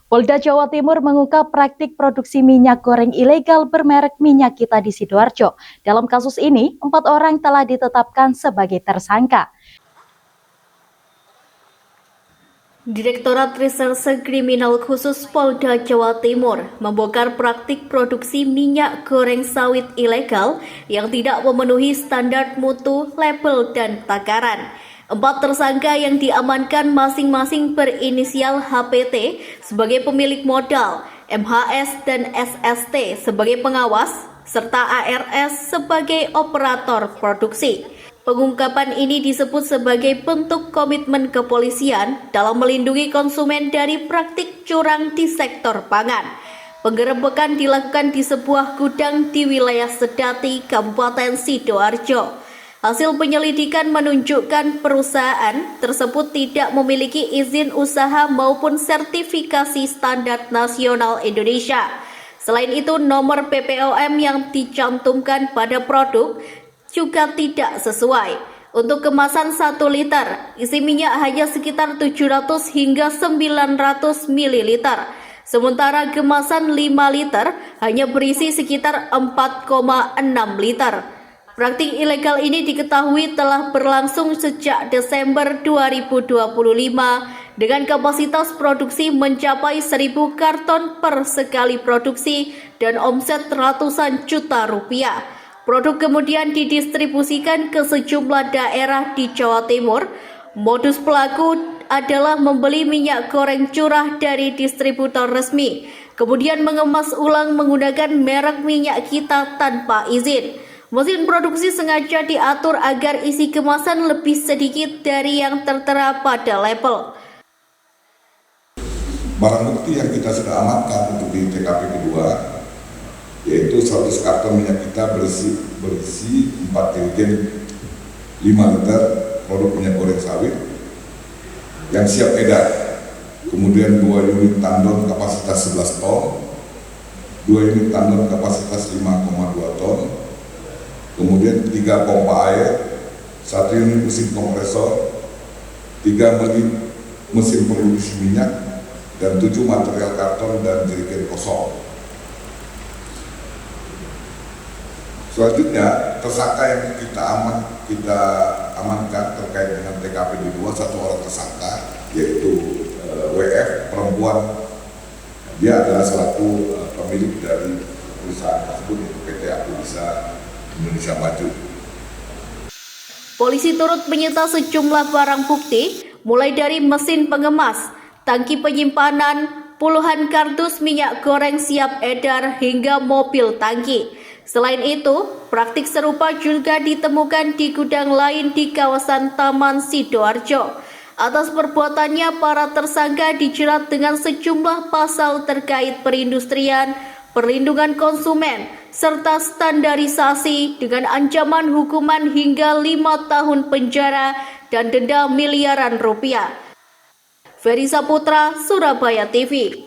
Polda Jawa Timur mengungkap praktik produksi minyak goreng ilegal bermerek Minyak Kita di Sidoarjo. Dalam kasus ini, 4 orang telah ditetapkan sebagai tersangka. Direktorat Reserse Kriminal Khusus Polda Jawa Timur membongkar praktik produksi minyak goreng sawit ilegal yang tidak memenuhi standar mutu, label, dan takaran. 4 tersangka yang diamankan masing-masing berinisial HPT sebagai pemilik modal, MHS dan SST sebagai pengawas, serta ARS sebagai operator produksi. Pengungkapan ini disebut sebagai bentuk komitmen kepolisian dalam melindungi konsumen dari praktik curang di sektor pangan. Penggerebekan dilakukan di sebuah gudang di wilayah Sedati, Kabupaten Sidoarjo. Hasil penyelidikan menunjukkan perusahaan tersebut tidak memiliki izin usaha maupun sertifikasi standar nasional Indonesia. Selain itu, nomor PPOM yang dicantumkan pada produk juga tidak sesuai. Untuk kemasan 1 liter, isi minyak hanya sekitar 700 hingga 900 ml. Sementara kemasan 5 liter hanya berisi sekitar 4,6 liter. Praktik ilegal ini diketahui telah berlangsung sejak Desember 2025 dengan kapasitas produksi mencapai 1.000 karton per sekali produksi dan omset ratusan juta rupiah. Produk kemudian didistribusikan ke sejumlah daerah di Jawa Timur. Modus pelaku adalah membeli minyak goreng curah dari distributor resmi, kemudian mengemas ulang menggunakan merek Minyak Kita tanpa izin. Mesin produksi sengaja diatur agar isi kemasan lebih sedikit dari yang tertera pada label. Barang bukti yang kita sudah amankan untuk di TKP kedua, yaitu 100 karton minyak kita berisi 4 jerigen 5 liter produk minyak goreng sawit yang siap edar. Kemudian 2 unit tandon kapasitas 11 ton, 2 unit tandon kapasitas 5,2 ton, kemudian 3 pompa air, 1 unit mesin kompresor, 3 mesin produksi minyak, dan 7 material karton dan jerigen kosong. Selanjutnya, tersangka yang kita amankan terkait dengan TKP di 2, 1 orang tersangka, yaitu WF, perempuan. Dia adalah selaku pemilik dari perusahaan tersebut, yaitu PT Akuisa Indonesia Maju. Polisi turut menyita sejumlah barang bukti, mulai dari mesin pengemas, tangki penyimpanan, puluhan kardus minyak goreng siap edar, hingga mobil tangki. Selain itu, praktik serupa juga ditemukan di gudang lain di kawasan Taman Sidoarjo. Atas perbuatannya, para tersangka dijerat dengan sejumlah pasal terkait perindustrian, perlindungan konsumen, serta standarisasi dengan ancaman hukuman hingga 5 tahun penjara dan denda miliaran rupiah. Ferry Saputra, Surabaya TV.